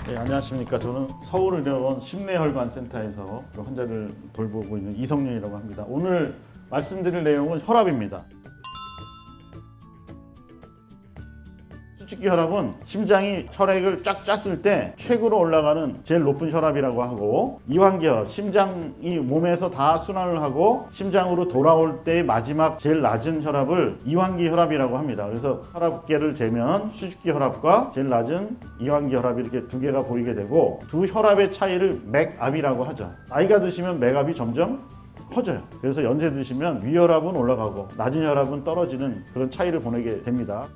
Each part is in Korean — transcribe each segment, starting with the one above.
네, 안녕하십니까. 저는 서울의료원 심내혈관센터에서 환자를 돌보고 있는 이성윤이라고 합니다. 오늘 말씀드릴 내용은 혈압입니다. 수축기 혈압은 심장이 혈액을 쫙 짰을 때 최고로 올라가는 제일 높은 혈압이라고 하고, 이완기 혈압, 심장이 몸에서 다 순환을 하고 심장으로 돌아올 때의 마지막 제일 낮은 혈압을 이완기 혈압이라고 합니다. 그래서 혈압계를 재면 수축기 혈압과 제일 낮은 이완기 혈압이 이렇게 두 개가 보이게 되고, 두 혈압의 차이를 맥압이라고 하죠. 나이가 드시면 맥압이 점점 커져요. 그래서 연세 드시면 위혈압은 올라가고 낮은 혈압은 떨어지는 그런 차이를 보내게 됩니다.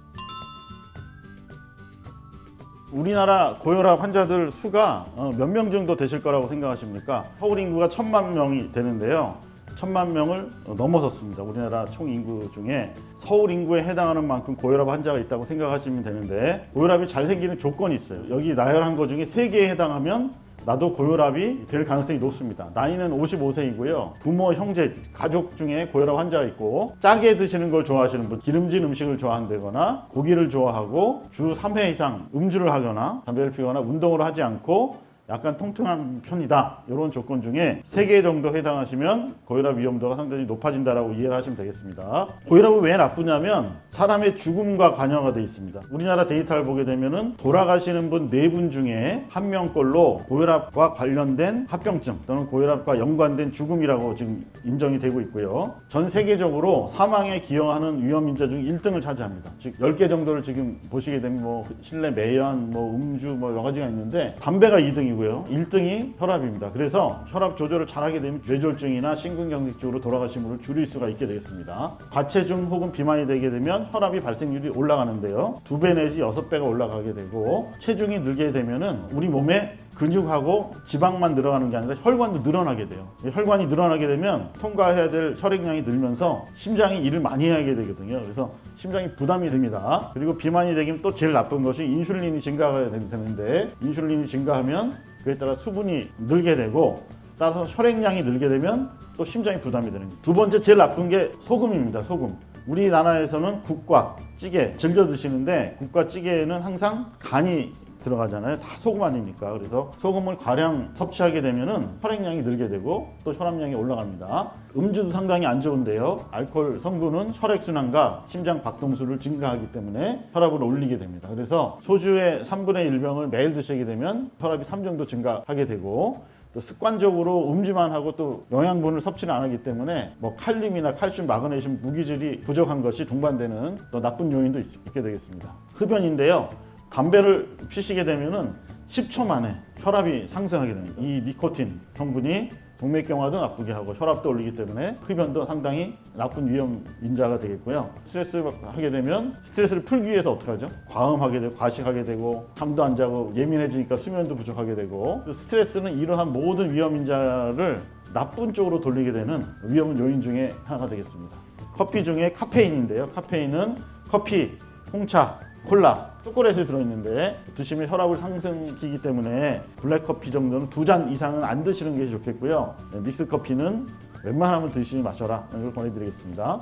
우리나라 고혈압 환자들 수가 몇 명 정도 되실 거라고 생각하십니까? 서울 인구가 1000만 명이 되는데요. 1000만 명을 넘어섰습니다. 우리나라 총 인구 중에 서울 인구에 해당하는 만큼 고혈압 환자가 있다고 생각하시면 되는데, 고혈압이 잘 생기는 조건이 있어요. 여기 나열한 것 중에 3개에 해당하면 나도 고혈압이 될 가능성이 높습니다. 나이는 55세이고요. 부모, 형제, 가족 중에 고혈압 환자가 있고, 짜게 드시는 걸 좋아하시는 분, 기름진 음식을 좋아한다거나 고기를 좋아하고 주 3회 이상 음주를 하거나 담배를 피우거나 운동을 하지 않고 약간 통통한 편이다. 이런 조건 중에 3개 정도 해당하시면 고혈압 위험도가 상당히 높아진다라고 이해를 하시면 되겠습니다. 고혈압이 왜 나쁘냐면 사람의 죽음과 관여가 되어 있습니다. 우리나라 데이터를 보게 되면은 돌아가시는 분 4분 중에 1명꼴로 고혈압과 관련된 합병증 또는 고혈압과 연관된 죽음이라고 지금 인정이 되고 있고요. 전 세계적으로 사망에 기여하는 위험인자 중 1등을 차지합니다. 즉 10개 정도를 지금 보시게 되면 뭐 실내 매연, 음주 여러 가지가 있는데, 담배가 2등이고 1등이 혈압입니다. 그래서 혈압 조절을 잘하게 되면 뇌졸중이나 심근경색적으로 돌아가신 분을 줄일 수가 있게 되겠습니다. 과체중 혹은 비만이 되게 되면 혈압이 발생률이 올라가는데요. 2배 내지 6배가 올라가게 되고, 체중이 늘게 되면은 우리 몸에 근육하고 지방만 늘어가는 게 아니라 혈관도 늘어나게 돼요. 혈관이 늘어나게 되면 통과해야 될 혈액량이 늘면서 심장이 일을 많이 하게 되거든요. 그래서 심장이 부담이 됩니다. 그리고 비만이 되면 또 제일 나쁜 것이 인슐린이 증가가 되는데, 인슐린이 증가하면 그에 따라 수분이 늘게 되고, 따라서 혈액량이 늘게 되면 또 심장이 부담이 되는 거예요. 두 번째 제일 나쁜 게 소금입니다. 소금. 우리나라에서는 국과 찌개 즐겨 드시는데, 국과 찌개에는 항상 간이 들어가잖아요. 다 소금 아닙니까? 그래서 소금을 과량 섭취하게 되면은 혈액량이 늘게 되고 또 혈압량이 올라갑니다. 음주도 상당히 안 좋은데요. 알코올 성분은 혈액순환과 심장 박동수를 증가하기 때문에 혈압을 올리게 됩니다. 그래서 소주의 3분의 1병을 매일 드시게 되면 혈압이 3 정도 증가하게 되고, 또 습관적으로 음주만 하고 또 영양분을 섭취를 안 하기 때문에 칼륨이나 칼슘, 마그네슘, 무기질이 부족한 것이 동반되는 또 나쁜 요인도 있게 되겠습니다. 흡연인데요. 담배를 피시게 되면은 10초 만에 혈압이 상승하게 됩니다. 이 니코틴 성분이 동맥경화도 나쁘게 하고 혈압도 올리기 때문에 흡연도 상당히 나쁜 위험 인자가 되겠고요. 스트레스를 하게 되면 스트레스를 풀기 위해서 어떻게 하죠? 과음하게 되고 과식하게 되고 잠도 안 자고 예민해지니까 수면도 부족하게 되고, 스트레스는 이러한 모든 위험 인자를 나쁜 쪽으로 돌리게 되는 위험 요인 중에 하나가 되겠습니다. 커피 중에 카페인인데요. 카페인은 커피, 홍차, 콜라, 초콜릿이 들어있는데 드시면 혈압을 상승시키기 때문에 블랙커피 정도는 2잔 이상은 안 드시는 게 좋겠고요. 믹스커피는 웬만하면 드시면 마셔라. 이걸 권해드리겠습니다.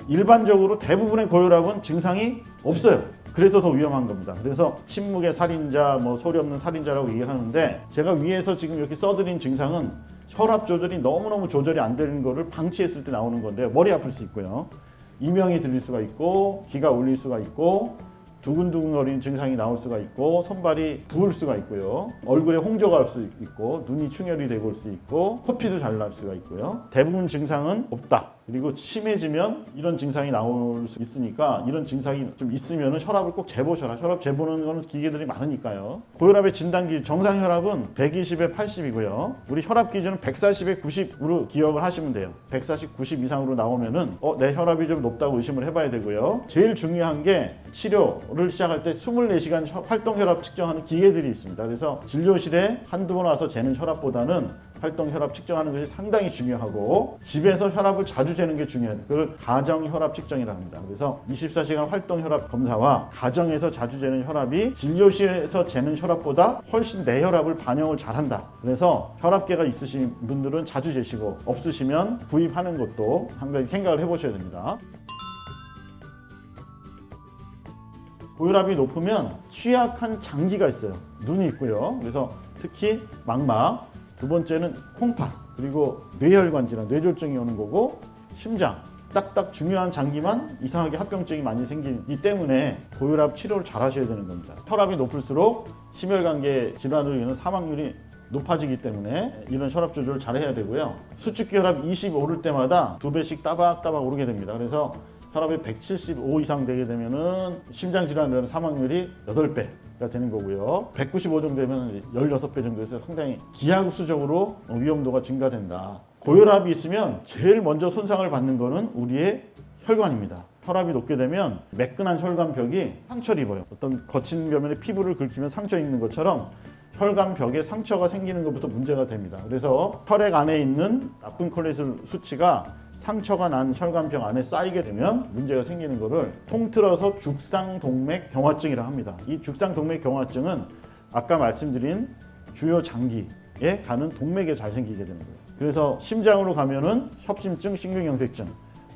일반적으로 대부분의 고혈압은 증상이 없어요. 그래서 더 위험한 겁니다. 그래서 침묵의 살인자, 소리 없는 살인자라고 얘기하는데, 제가 위에서 지금 이렇게 써드린 증상은 혈압 조절이 너무너무 조절이 안 되는 거를 방치했을 때 나오는 건데요. 머리 아플 수 있고요. 이명이 들릴 수가 있고, 기가 울릴 수가 있고, 두근두근거리는 증상이 나올 수가 있고, 손발이 부을 수가 있고요. 얼굴에 홍조가 올 수 있고, 눈이 충혈이 되고 올 수 있고, 코피도 잘 날 수가 있고요. 대부분 증상은 없다. 그리고 심해지면 이런 증상이 나올 수 있으니까, 이런 증상이 좀 있으면 혈압을 꼭 재보셔라. 혈압 재보는 거는 기계들이 많으니까요. 고혈압의 진단 기준, 정상 혈압은 120에 80이고요. 우리 혈압 기준은 140에 90으로 기억을 하시면 돼요. 140, 90 이상으로 나오면은 내 혈압이 좀 높다고 의심을 해봐야 되고요. 제일 중요한 게 치료를 시작할 때 24시간 활동 혈압 측정하는 기계들이 있습니다. 그래서 진료실에 한두 번 와서 재는 혈압보다는 활동 혈압 측정하는 것이 상당히 중요하고, 집에서 혈압을 자주 재는 게 중요해요. 그걸 가정 혈압 측정이라고 합니다. 그래서 24시간 활동 혈압 검사와 가정에서 자주 재는 혈압이 진료실에서 재는 혈압보다 훨씬 내 혈압을 반영을 잘한다. 그래서 혈압계가 있으신 분들은 자주 재시고, 없으시면 구입하는 것도 한 가지 생각을 해보셔야 됩니다. 고혈압이 높으면 취약한 장기가 있어요. 눈이 있고요. 그래서 특히 망막, 두 번째는 콩팥, 그리고 뇌혈관 질환, 뇌졸중이 오는 거고, 심장, 딱딱 중요한 장기만 이상하게 합병증이 많이 생기기 때문에 고혈압 치료를 잘 하셔야 되는 겁니다. 혈압이 높을수록 심혈관계 질환으로 인한 사망률이 높아지기 때문에 이런 혈압 조절을 잘 해야 되고요. 수축기 혈압 20 오를 때마다 2배씩 따박따박 오르게 됩니다. 그래서 혈압이 175 이상 되게 되면은 심장 질환으로 인한 사망률이 8배가 되는 거고요. 195 정도 되면 16배 정도에서 상당히 기하급수적으로 위험도가 증가된다. 고혈압이 있으면 제일 먼저 손상을 받는 거는 우리의 혈관입니다. 혈압이 높게 되면 매끈한 혈관벽이 상처를 입어요. 어떤 거친 벽면에 피부를 긁히면 상처 입는 것처럼 혈관벽에 상처가 생기는 것부터 문제가 됩니다. 그래서 혈액 안에 있는 나쁜 콜레스테롤 수치가 상처가 난 혈관벽 안에 쌓이게 되면 문제가 생기는 것을 통틀어서 죽상동맥경화증이라 합니다. 이 죽상동맥경화증은 아까 말씀드린 주요 장기에 가는 동맥에 잘 생기게 되는 거예요. 그래서 심장으로 가면은 협심증, 심근경색증,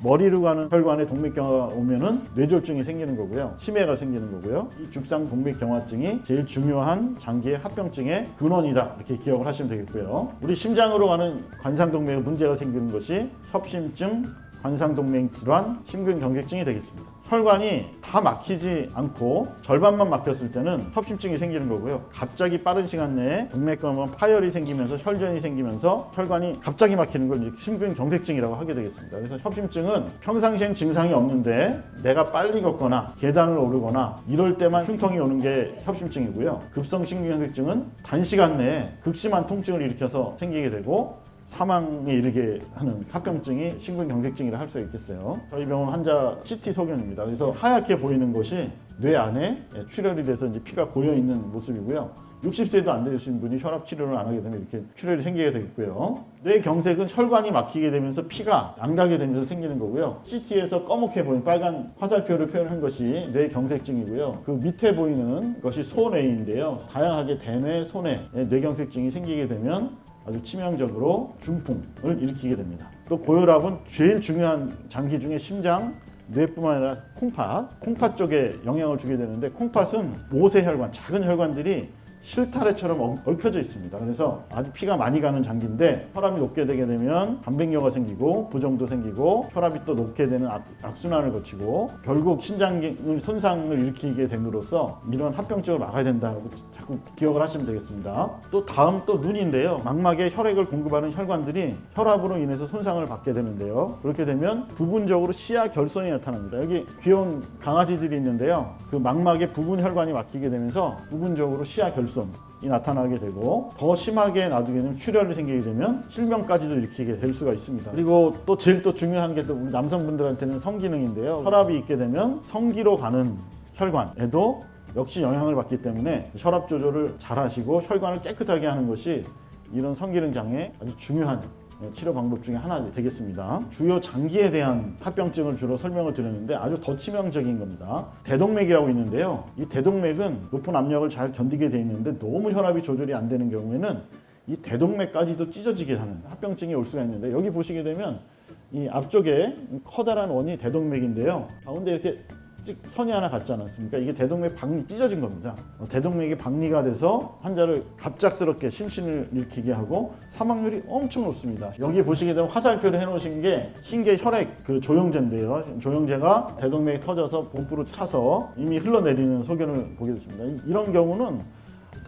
머리로 가는 혈관에 동맥경화가 오면은 뇌졸중이 생기는 거고요. 치매가 생기는 거고요. 이 죽상동맥경화증이 제일 중요한 장기의 합병증의 근원이다. 이렇게 기억을 하시면 되겠고요. 우리 심장으로 가는 관상동맥에 문제가 생기는 것이 협심증, 관상동맥 질환, 심근경색증이 되겠습니다. 혈관이 다 막히지 않고 절반만 막혔을 때는 협심증이 생기는 거고요. 갑자기 빠른 시간 내에 동맥경화 파열이 생기면서 혈전이 생기면서 혈관이 갑자기 막히는 걸 이렇게 심근경색증이라고 하게 되겠습니다. 그래서 협심증은 평상시엔 증상이 없는데 내가 빨리 걷거나 계단을 오르거나 이럴 때만 흉통이 오는 게 협심증이고요. 급성 심근경색증은 단시간 내에 극심한 통증을 일으켜서 생기게 되고 사망에 이르게 하는 합병증이 심근경색증이라 할 수 있겠어요. 저희 병원 환자 CT 소견입니다. 그래서 하얗게 보이는 것이 뇌 안에 출혈이 돼서 이제 피가 고여 있는 모습이고요. 60세도 안 되신 분이 혈압 치료를 안 하게 되면 이렇게 출혈이 생기게 되겠고요. 뇌경색은 혈관이 막히게 되면서 피가 안 가게 되면서 생기는 거고요. CT에서 검게 보이는 빨간 화살표를 표현한 것이 뇌경색증이고요. 그 밑에 보이는 것이 소뇌인데요. 다양하게 대뇌, 소뇌, 뇌경색증이 생기게 되면 아주 치명적으로 중풍을 일으키게 됩니다. 또 고혈압은 제일 중요한 장기 중에 심장, 뇌뿐만 아니라 콩팥 쪽에 영향을 주게 되는데, 콩팥은 모세혈관, 작은 혈관들이 실타래처럼 얽혀져 있습니다. 그래서 아주 피가 많이 가는 장기인데 혈압이 높게 되게 되면 단백뇨가 생기고 부종도 생기고 혈압이 또 높게 되는 악순환을 거치고 결국 신장의 손상을 일으키게 됨으로써 이런 합병증을 막아야 된다고 자꾸 기억을 하시면 되겠습니다. 또 다음 또 눈인데요. 망막에 혈액을 공급하는 혈관들이 혈압으로 인해서 손상을 받게 되는데요. 그렇게 되면 부분적으로 시야 결손이 나타납니다. 여기 귀여운 강아지들이 있는데요. 그 망막에 부분 혈관이 막히게 되면서 부분적으로 시야 결손이 나타나게 되고 더 심하게 놔두게 되면 출혈이 생기게 되면 실명까지도 일으키게 될 수가 있습니다. 그리고 또 제일 또 중요한 게 또 우리 남성분들한테는 성기능인데요. 혈압이 있게 되면 성기로 가는 혈관에도 역시 영향을 받기 때문에 혈압 조절을 잘 하시고 혈관을 깨끗하게 하는 것이 이런 성기능 장애 아주 중요한 치료 방법 중에 하나 되겠습니다. 주요 장기에 대한 합병증을 주로 설명을 드렸는데 아주 더 치명적인 겁니다. 대동맥이라고 있는데요. 이 대동맥은 높은 압력을 잘 견디게 돼 있는데 너무 혈압이 조절이 안 되는 경우에는 이 대동맥까지도 찢어지게 하는 합병증이 올 수가 있는데, 여기 보시게 되면 이 앞쪽에 커다란 원이 대동맥인데요. 가운데 이렇게 선이 하나 갔지 않았습니까? 이게 대동맥 박리 찢어진 겁니다. 대동맥이 박리가 돼서 환자를 갑작스럽게 심신을 일으키게 하고 사망률이 엄청 높습니다. 여기 보시게 되면 화살표를 해놓으신 게 흰 게 혈액 그 조영제인데요. 조영제가 대동맥이 터져서 복부로 차서 이미 흘러내리는 소견을 보게 됐습니다. 이런 경우는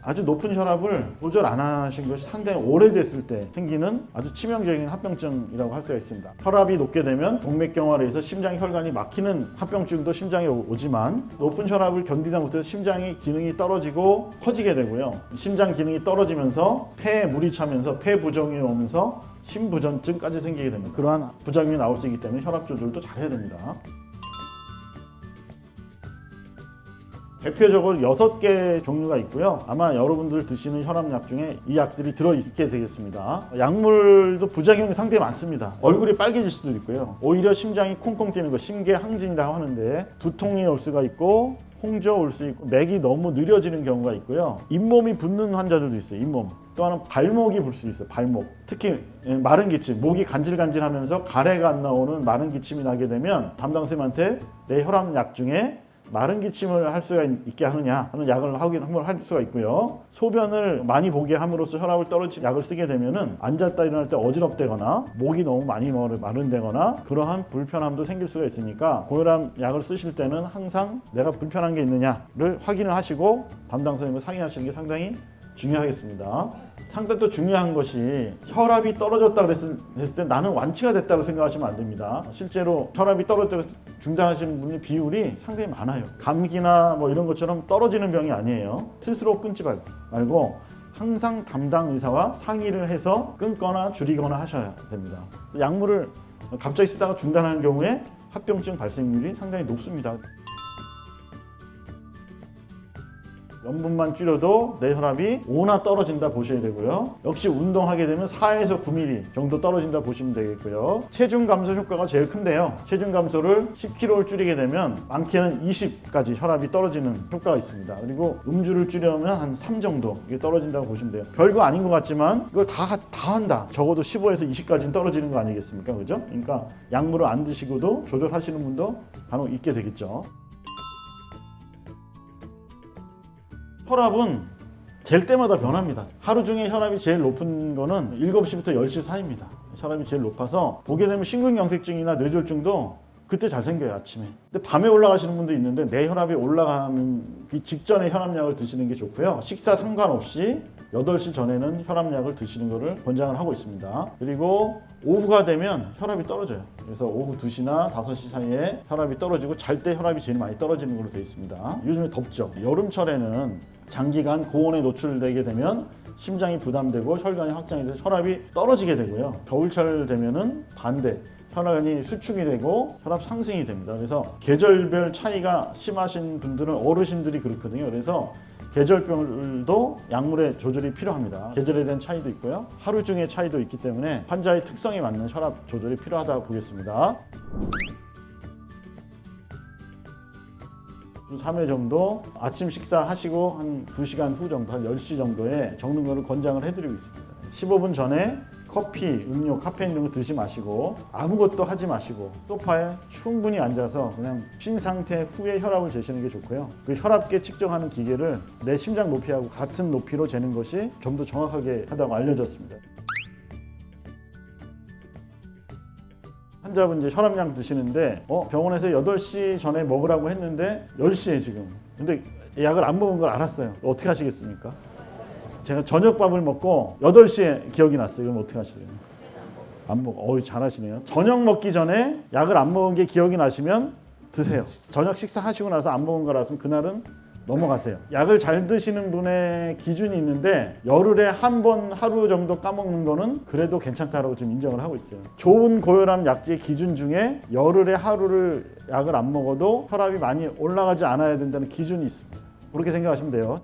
아주 높은 혈압을 조절 안 하신 것이 상당히 오래됐을 때 생기는 아주 치명적인 합병증이라고 할 수가 있습니다. 혈압이 높게 되면 동맥경화로 해서 심장 혈관이 막히는 합병증도 심장에 오지만, 높은 혈압을 견디다 못해서 심장의 기능이 떨어지고 커지게 되고요. 심장 기능이 떨어지면서 폐에 물이 차면서 폐 부종이 오면서 심부전증까지 생기게 됩니다. 그러한 부작용이 나올 수 있기 때문에 혈압 조절도 잘 해야 됩니다. 대표적으로 6개 종류가 있고요. 아마 여러분들 드시는 혈압약 중에 이 약들이 들어있게 되겠습니다. 약물도 부작용이 상당히 많습니다. 얼굴이 빨개질 수도 있고요. 오히려 심장이 콩콩 뛰는 거 심계항진이라고 하는데 두통이 올 수가 있고 홍조 올 수 있고 맥이 너무 느려지는 경우가 있고요. 잇몸이 붓는 환자들도 있어요. 잇몸. 또 하나는 발목이 붓을 수 있어요. 발목. 특히 마른 기침, 목이 간질간질하면서 가래가 안 나오는 마른 기침이 나게 되면 담당 선생님한테 내 혈압약 중에 마른 기침을 할 수가 있게 하느냐 하는 약을 한번 할 수가 있고요. 소변을 많이 보게 함으로써 혈압을 떨어뜨리는 약을 쓰게 되면은 앉았다 일어날 때 어지럽다거나 목이 너무 많이 마른다거나 그러한 불편함도 생길 수가 있으니까 고혈압 약을 쓰실 때는 항상 내가 불편한 게 있느냐를 확인을 하시고 담당 선생님과 상의하시는 게 상당히 중요하겠습니다. 상당히 또 중요한 것이 혈압이 떨어졌다 그랬을 때 나는 완치가 됐다고 생각하시면 안 됩니다. 실제로 혈압이 떨어졌다고 중단하시는 분의 비율이 상당히 많아요. 감기나 뭐 이런 것처럼 떨어지는 병이 아니에요. 스스로 끊지 말고 항상 담당 의사와 상의를 해서 끊거나 줄이거나 하셔야 됩니다. 약물을 갑자기 쓰다가 중단하는 경우에 합병증 발생률이 상당히 높습니다. 염분만 줄여도 내 혈압이 5나 떨어진다 보셔야 되고요. 역시 운동하게 되면 4에서 9mm 정도 떨어진다 보시면 되겠고요. 체중 감소 효과가 제일 큰데요. 체중 감소를 10kg를 줄이게 되면 많게는 20까지 혈압이 떨어지는 효과가 있습니다. 그리고 음주를 줄이면 한 3 정도 이게 떨어진다고 보시면 돼요. 별거 아닌 것 같지만 이걸 다 한다. 적어도 15에서 20까지는 떨어지는 거 아니겠습니까? 그죠? 그러니까 약물을 안 드시고도 조절하시는 분도 간혹 있게 되겠죠. 혈압은 잴 때마다 변합니다. 하루 중에 혈압이 제일 높은 거는 7시부터 10시 사이입니다. 혈압이 제일 높아서 보게 되면 심근경색증이나 뇌졸중도 그때 잘 생겨요, 아침에. 근데 밤에 올라가시는 분도 있는데 내 혈압이 올라가는 그 직전에 혈압약을 드시는 게 좋고요. 식사 상관없이 8시 전에는 혈압약을 드시는 것을 권장을 하고 있습니다. 그리고 오후가 되면 혈압이 떨어져요. 그래서 오후 2시나 5시 사이에 혈압이 떨어지고 잘 때 혈압이 제일 많이 떨어지는 걸로 되어 있습니다. 요즘에 덥죠. 여름철에는 장기간 고온에 노출되게 되면 심장이 부담되고 혈관이 확장이 돼서 혈압이 떨어지게 되고요. 겨울철 되면은 반대. 혈압이 수축이 되고 혈압 상승이 됩니다. 그래서 계절별 차이가 심하신 분들은 어르신들이 그렇거든요. 그래서 계절별도 약물의 조절이 필요합니다. 계절에 대한 차이도 있고요. 하루 중의 차이도 있기 때문에 환자의 특성에 맞는 혈압 조절이 필요하다고 보겠습니다. 3회 정도 아침 식사하시고 한 2시간 후 정도, 한 10시 정도에 적는 거를 권장을 해드리고 있습니다. 15분 전에 커피, 음료, 카페인 이런 거 드시 마시고 아무것도 하지 마시고 소파에 충분히 앉아서 그냥 쉰 상태 후에 혈압을 재시는 게 좋고요. 그 혈압계 측정하는 기계를 내 심장 높이하고 같은 높이로 재는 것이 좀 더 정확하게 하다고 알려졌습니다. 환자분 이제 혈압약 드시는데 병원에서 8시 전에 먹으라고 했는데 10시에 지금. 근데 약을 안 먹은 걸 알았어요. 어떻게 하시겠습니까? 제가 저녁밥을 먹고 8시에 기억이 났어요. 그럼 어떻게 하시래요? 안 먹어. 잘하시네요. 저녁 먹기 전에 약을 안 먹은 게 기억이 나시면 드세요. 저녁 식사하시고 나서 안 먹은 거라서 그날은 넘어가세요. 약을 잘 드시는 분의 기준이 있는데 열흘에 한 번 하루 정도 까먹는 거는 그래도 괜찮다라고 지금 인정을 하고 있어요. 좋은 고혈압 약제 기준 중에 열흘에 하루를 약을 안 먹어도 혈압이 많이 올라가지 않아야 된다는 기준이 있습니다. 그렇게 생각하시면 돼요.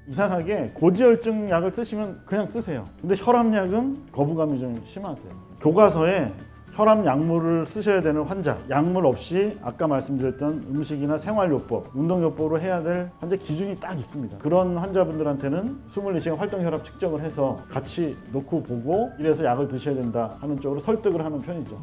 이상하게 고지혈증 약을 쓰시면 그냥 쓰세요. 근데 혈압약은 거부감이 좀 심하세요. 교과서에 혈압 약물을 쓰셔야 되는 환자, 약물 없이 아까 말씀드렸던 음식이나 생활요법, 운동요법으로 해야 될 환자 기준이 딱 있습니다. 그런 환자분들한테는 24시간 활동혈압 측정을 해서 같이 놓고 보고 이래서 약을 드셔야 된다 하는 쪽으로 설득을 하는 편이죠.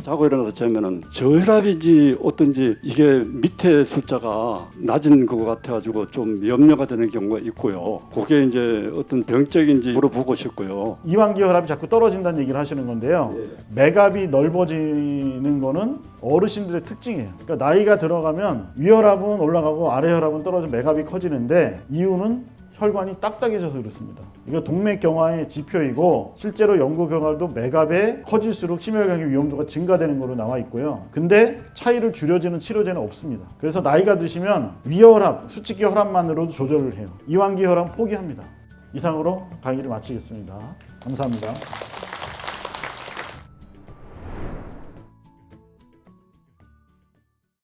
자고 일어나서 재면은 저혈압인지 어떤지 이게 밑에 숫자가 낮은 것 같아가지고 좀 염려가 되는 경우가 있고요. 그게 이제 어떤 병적인지 물어보고 싶고요. 이완기 혈압이 자꾸 떨어진다는 얘기를 하시는 건데요. 맥압이 넓어지는 거는 어르신들의 특징이에요. 그러니까 나이가 들어가면 위혈압은 올라가고 아래혈압은 떨어져 맥압이 커지는데 이유는 혈관이 딱딱해져서 그렇습니다. 이거 동맥경화의 지표이고 실제로 연구 결과도 맥압이 커질수록 심혈관계 위험도가 증가되는 걸로 나와 있고요. 근데 차이를 줄여주는 치료제는 없습니다. 그래서 나이가 드시면 위혈압, 수직기 혈압만으로도 조절을 해요. 이완기 혈압 포기합니다. 이상으로 강의를 마치겠습니다. 감사합니다.